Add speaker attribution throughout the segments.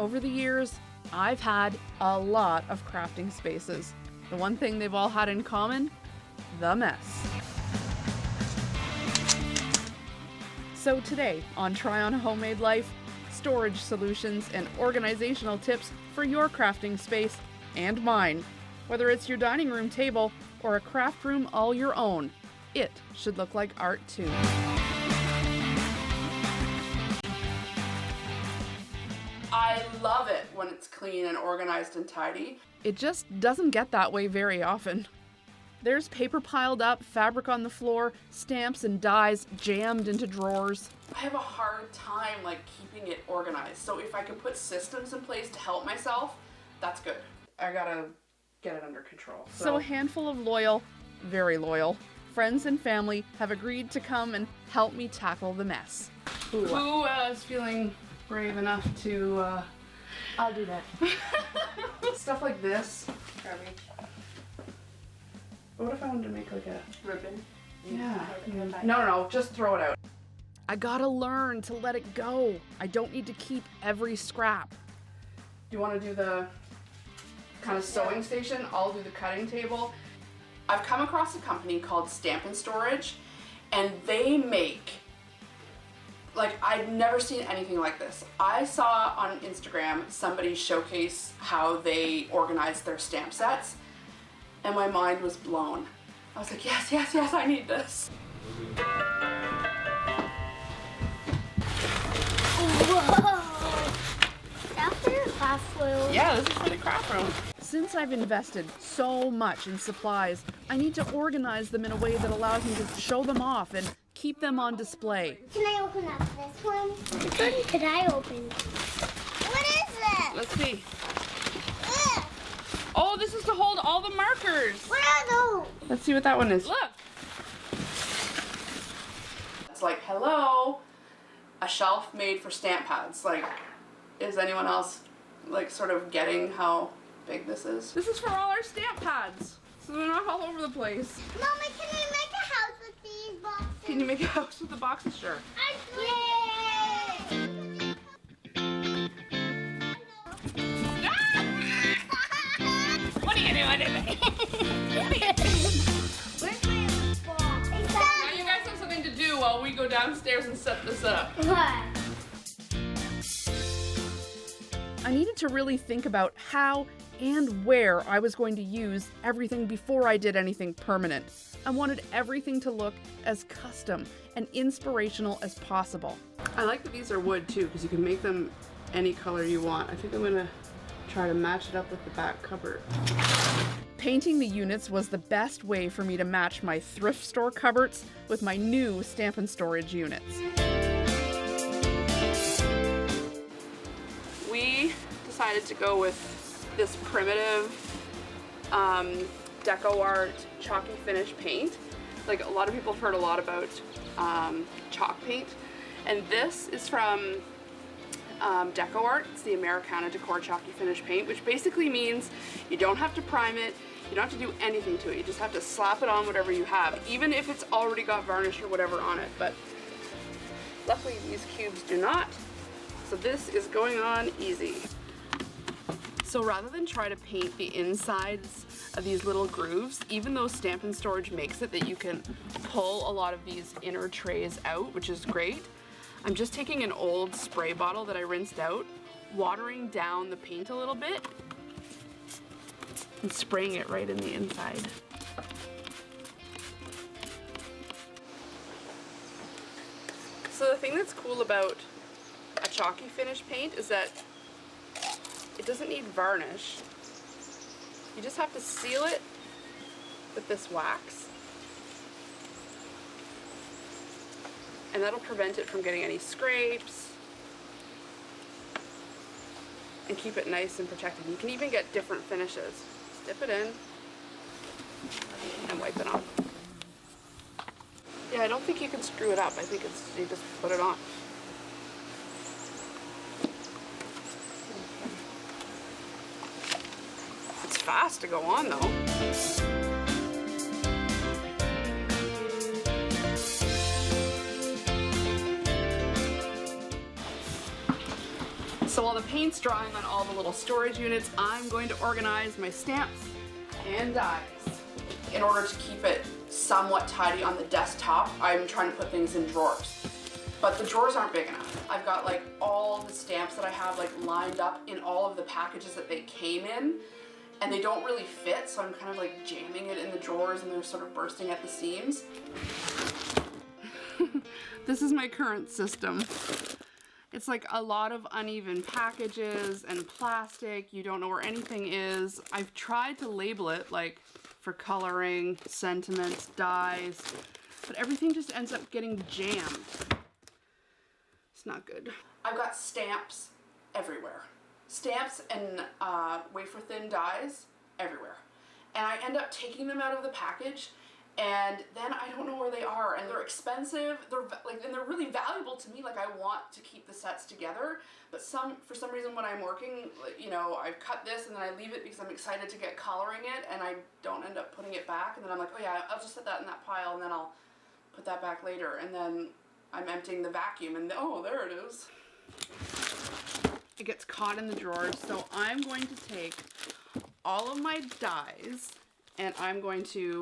Speaker 1: Over the years, I've had a lot of crafting spaces. The one thing they've all had in common? The mess. So today on Tryon Homemade Life, storage solutions and organizational tips for your crafting space and mine. Whether it's your dining room table or a craft room all your own, it should look like art too. I love it when it's clean and organized and tidy. It just doesn't get that way very often. There's paper piled up, fabric on the floor, stamps and dies jammed into drawers. I have a hard time keeping it organized. So if I can put systems in place to help myself, that's good. I gotta get it under control. So a handful of loyal, very loyal, friends and family have agreed to come and help me tackle the mess. Who is feeling brave enough to...
Speaker 2: I'll do that.
Speaker 1: Stuff like this. What if I wanted to make a
Speaker 2: ribbon?
Speaker 1: Yeah. No, just throw it out. I gotta learn to let it go. I don't need to keep every scrap. Do you want to do the kind of sewing station? I'll do the cutting table. I've come across a company called Stamp and Storage, and they make, I've never seen anything like this. I saw on Instagram somebody showcase how they organize their stamp sets, and my mind was blown. I was like, yes, I need this.
Speaker 3: Whoa! That's for your craft room.
Speaker 1: Yeah, this is for the craft room. Since I've invested so much in supplies, I need to organize them in a way that allows me to show them off and keep them on display.
Speaker 3: Can I open up this one? Could I open? What is it?
Speaker 1: Let's see. Oh, this is to hold all the markers.
Speaker 3: What are those?
Speaker 1: Let's see what that one is. Look. It's like, hello, a shelf made for stamp pads. Is anyone else sort of getting how big this is? This is for all our stamp pads, so they're not all over the place.
Speaker 3: Mama, can I make a house with these boxes?
Speaker 1: Can you make a house with the boxes? Sure.
Speaker 3: Yay!
Speaker 1: What are you doing today?
Speaker 3: Where's my box?
Speaker 1: Now you guys have something to do while we go downstairs and set this up.
Speaker 3: What?
Speaker 1: I needed to really think about how and where I was going to use everything before I did anything permanent. I wanted everything to look as custom and inspirational as possible. I like that these are wood too, because you can make them any color you want. I think I'm gonna try to match it up with the back cupboard. Painting the units was the best way for me to match my thrift store cupboards with my new Stamp and Storage units. We decided to go with this primitive deco art chalky finish paint. A lot of people have heard a lot about chalk paint, and this is from Deco Art. It's the Americana Decor Chalky Finish Paint, which basically means you don't have to prime it, you don't have to do anything to it, you just have to slap it on whatever you have, even if it's already got varnish or whatever on it. But luckily these cubes do not, so this is going on easy. So rather than try to paint the insides of these little grooves, even though Stamp and Storage makes it that you can pull a lot of these inner trays out, which is great, I'm just taking an old spray bottle that I rinsed out, watering down the paint a little bit, and spraying it right in the inside. So the thing that's cool about a chalky finish paint is that it doesn't need varnish. You just have to seal it with this wax, and that'll prevent it from getting any scrapes and keep it nice and protected. You can even get different finishes. Just dip it in and wipe it off. Yeah, I don't think you can screw it up. I think you just put it on. It's fast to go on though. So while the paint's drying on all the little storage units, I'm going to organize my stamps and dies. In order to keep it somewhat tidy on the desktop, I'm trying to put things in drawers. But the drawers aren't big enough. I've got like all the stamps that I have like lined up in all of the packages that they came in, and they don't really fit, so I'm kind of like jamming it in the drawers and they're sort of bursting at the seams. This is my current system. It's like a lot of uneven packages and plastic. You don't know where anything is. I've tried to label it like for coloring, sentiments, dyes, but everything just ends up getting jammed. It's not good. I've got stamps everywhere. Stamps and wafer thin dyes everywhere. And I end up taking them out of the package, and then I don't know where they are, and they're expensive. And they're really valuable to me. Like, I want to keep the sets together, but for some reason when I'm working, you know, I cut this and then I leave it because I'm excited to get coloring it, and I don't end up putting it back, and then I'm like, oh yeah, I'll just set that in that pile and then I'll put that back later, and then I'm emptying the vacuum and oh, there it is. It gets caught in the drawers, so I'm going to take all of my dies and I'm going to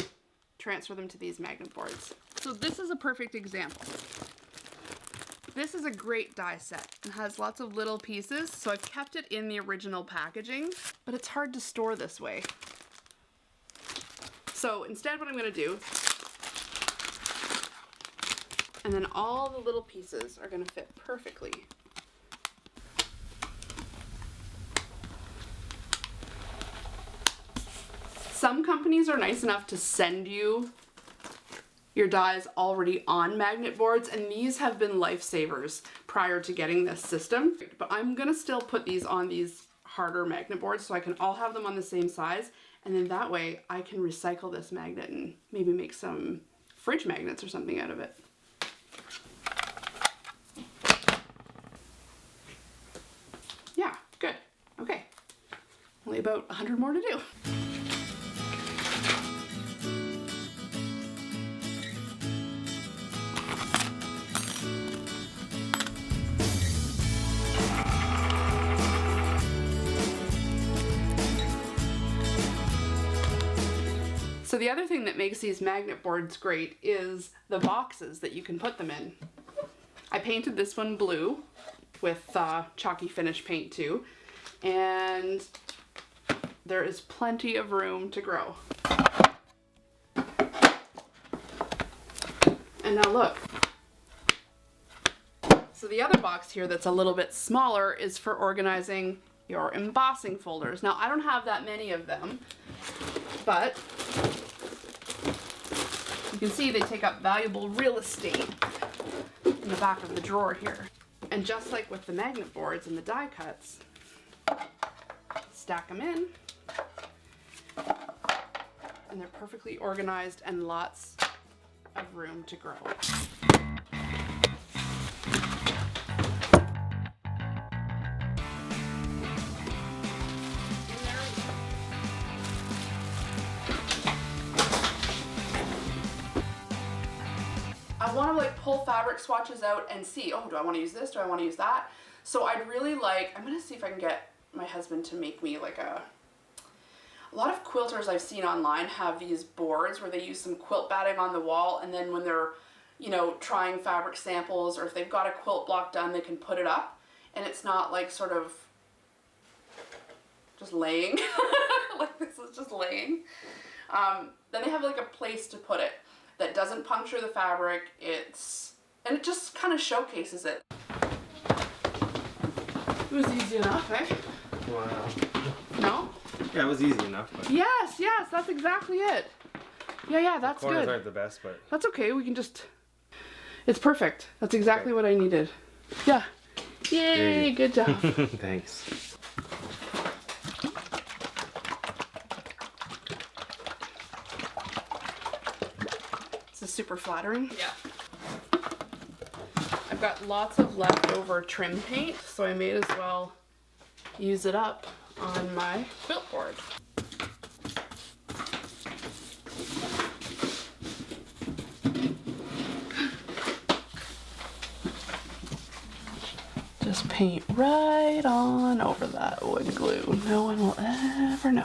Speaker 1: transfer them to these magnet boards. So this is a perfect example. This is a great die set and has lots of little pieces, so I've kept it in the original packaging, but it's hard to store this way. So instead what I'm going to do, and then all the little pieces are going to fit perfectly. Some companies are nice enough to send you your dies already on magnet boards, and these have been lifesavers prior to getting this system. But I'm gonna still put these on these harder magnet boards so I can all have them on the same size, and then that way I can recycle this magnet and maybe make some fridge magnets or something out of it. Yeah, good. Okay. Only about 100 more to do. So the other thing that makes these magnet boards great is the boxes that you can put them in. I painted this one blue with chalky finish paint too, and there is plenty of room to grow. And now look. So the other box here that's a little bit smaller is for organizing your embossing folders. Now I don't have that many of them, but you can see they take up valuable real estate in the back of the drawer here. And just like with the magnet boards and the die cuts, stack them in, and they're perfectly organized and lots of room to grow. I want to like pull fabric swatches out and see, oh, do I want to use this? Do I want to use that? So I'd really like, I'm going to see if I can get my husband to make me like a lot of quilters I've seen online have these boards where they use some quilt batting on the wall, and then when they're, you know, trying fabric samples, or if they've got a quilt block done, they can put it up and it's not like sort of just laying, like this is just laying. Then they have like a place to put it that doesn't puncture the fabric, and it just kind of showcases it. It was easy enough, eh?
Speaker 4: Wow.
Speaker 1: No?
Speaker 4: Yeah, it was easy enough. But
Speaker 1: Yes, that's exactly it. Yeah, that's
Speaker 4: corners
Speaker 1: good.
Speaker 4: aren't the best, but
Speaker 1: That's okay, we can just, it's perfect. That's exactly what I needed. Yeah. Yay, good job.
Speaker 4: thanks.
Speaker 1: This is super flattering. Yeah. I've got lots of leftover trim paint, so I may as well use it up on my quilt board. Just paint right on over that wood glue. No one will ever know.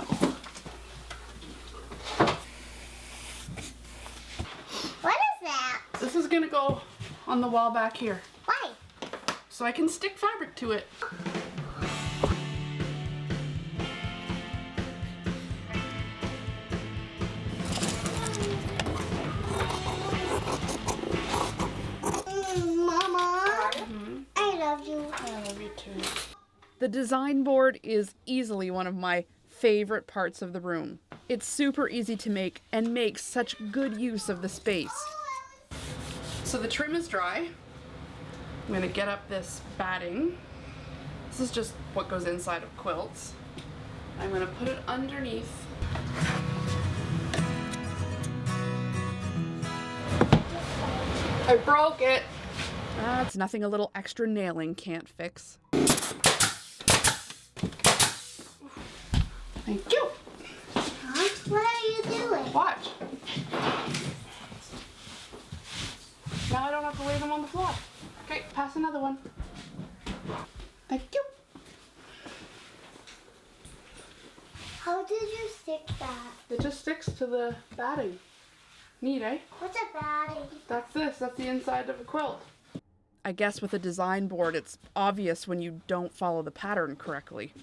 Speaker 3: What is that?
Speaker 1: This is gonna go on the wall back here,
Speaker 3: Why?
Speaker 1: so I can stick fabric to it.
Speaker 3: Mama, I love you.
Speaker 1: I love you too.
Speaker 5: The design board is easily one of my favorite parts of the room. It's super easy to make and makes such good use of the space.
Speaker 1: So the trim is dry. I'm gonna get up this batting. This is just what goes inside of quilts. I'm gonna put it underneath. I broke it.
Speaker 5: It's nothing a little extra nailing can't fix.
Speaker 1: Thank you.
Speaker 3: Huh? What are you doing?
Speaker 1: Watch. Now I don't have to lay them on the floor. Okay, pass another one. Thank you.
Speaker 3: How did you stick that?
Speaker 1: It just sticks to the batting. Neat, eh?
Speaker 3: What's a batting?
Speaker 1: That's this. That's the inside of a quilt.
Speaker 5: I guess with a design board, it's obvious when you don't follow the pattern correctly.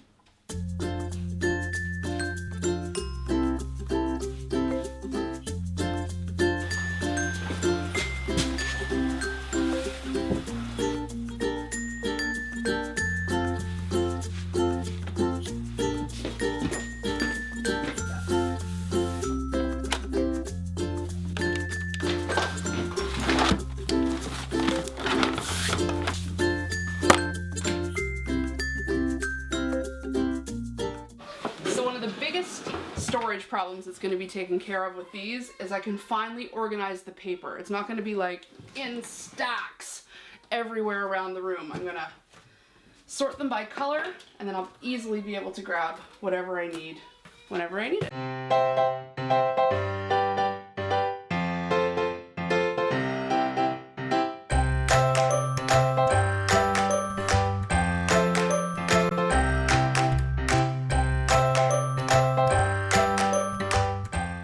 Speaker 1: Storage problems that's going to be taken care of with these is I can finally organize the paper. It's not going to be like in stacks everywhere around the room. I'm going to sort them by color, and then I'll easily be able to grab whatever I need whenever I need it.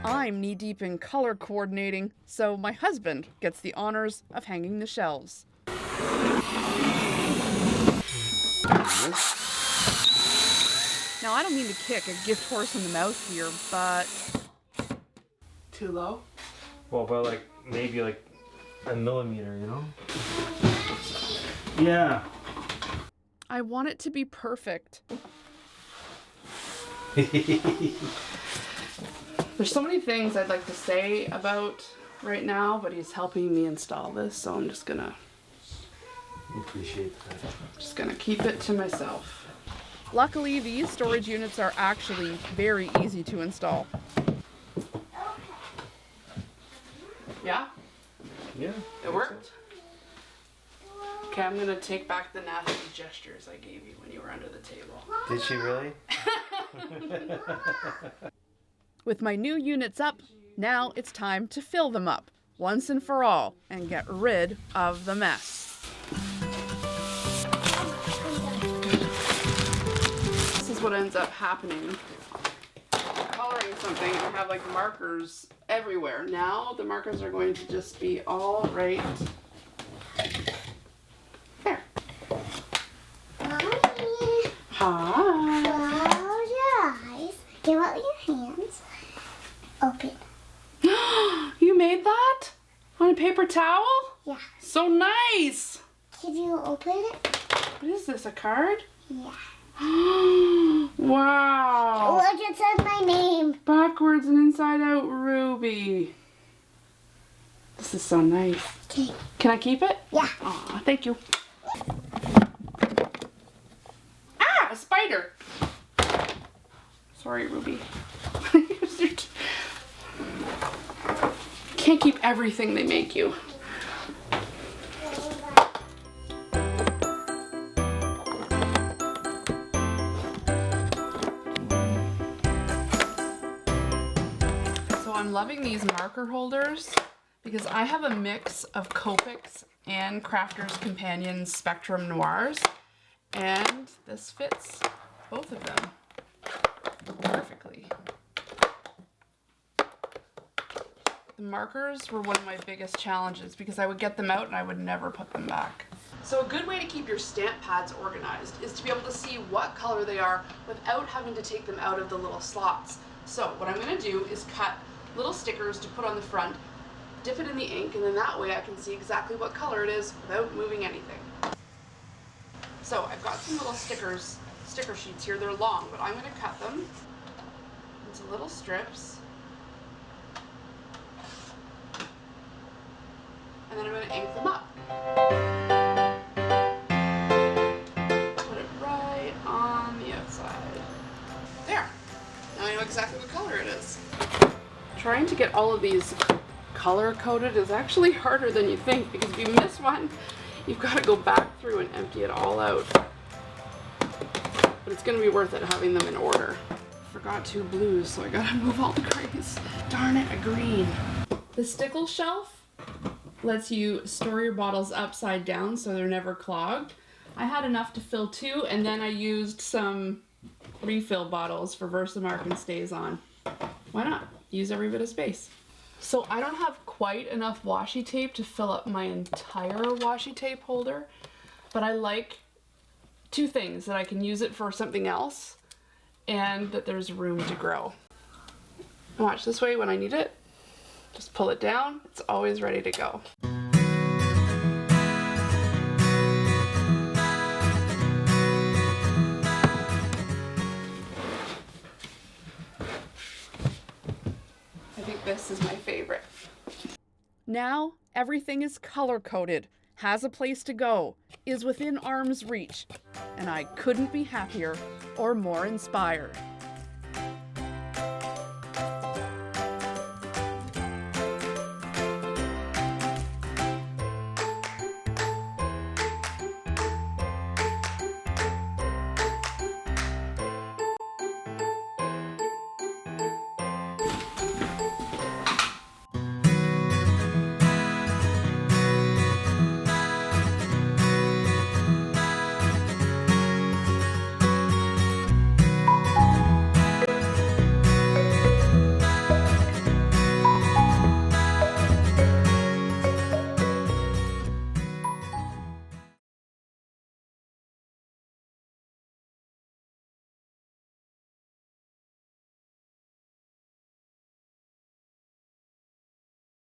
Speaker 5: I'm knee-deep in color coordinating, so my husband gets the honors of hanging the shelves. Now, I don't mean to kick a gift horse in the mouth here, but
Speaker 1: Too low?
Speaker 4: Well, but like maybe like a millimeter, you know? Yeah.
Speaker 5: I want it to be perfect.
Speaker 1: There's so many things I'd like to say about right now, but he's helping me install this, so I'm just gonna keep it to myself.
Speaker 5: Luckily, these storage units are actually very easy to install.
Speaker 1: Yeah?
Speaker 4: Yeah.
Speaker 1: It worked? Okay, I'm gonna take back the nasty gestures I gave you when you were under the table.
Speaker 4: Did she really?
Speaker 5: With my new units up, now it's time to fill them up, once and for all, and get rid of the mess.
Speaker 1: This is what ends up happening. Coloring something, I have like markers everywhere. Now the markers are going to just be all right there.
Speaker 3: Mommy,
Speaker 1: Hi.
Speaker 3: close your eyes. Give out your hands. Open.
Speaker 1: You made that? On a paper towel?
Speaker 3: Yeah.
Speaker 1: So nice.
Speaker 3: Can you open it?
Speaker 1: What is this, a card?
Speaker 3: Yeah.
Speaker 1: Wow.
Speaker 3: Look, it says my name.
Speaker 1: Backwards and inside out Ruby. This is so nice.
Speaker 3: Okay.
Speaker 1: Can I keep it?
Speaker 3: Yeah.
Speaker 1: Aw, thank you. Ah, a spider. Sorry, Ruby. Can't keep everything they make you. So I'm loving these marker holders because I have a mix of Copics and Crafter's Companion Spectrum Noirs, And this fits both of them perfectly. The markers were one of my biggest challenges because I would get them out and I would never put them back. So a good way to keep your stamp pads organized is to be able to see what color they are without having to take them out of the little slots. So what I'm going to do is cut little stickers to put on the front, dip it in the ink, and then that way I can see exactly what color it is without moving anything. So I've got some little sticker sheets here. They're long, but I'm going to cut them into little strips. And then I'm going to ink them up. Put it right on the outside. There. Now I know exactly what color it is. Trying to get all of these color coded is actually harder than you think, because if you miss one, you've got to go back through and empty it all out. But it's going to be worth it having them in order. Forgot 2 blues, so I got to move all the grays. Darn it, a green. The stickle shelf lets you store your bottles upside down so they're never clogged. I had enough to fill 2, and then I used some refill bottles for Versamark and Stays On. Why not? Use every bit of space. So I don't have quite enough washi tape to fill up my entire washi tape holder, but I like 2 things: that I can use it for something else and that there's room to grow. Watch, this way when I need it, just pull it down, it's always ready to go. I think this is my favorite.
Speaker 5: Now everything is color-coded, has a place to go, is within arm's reach, and I couldn't be happier or more inspired.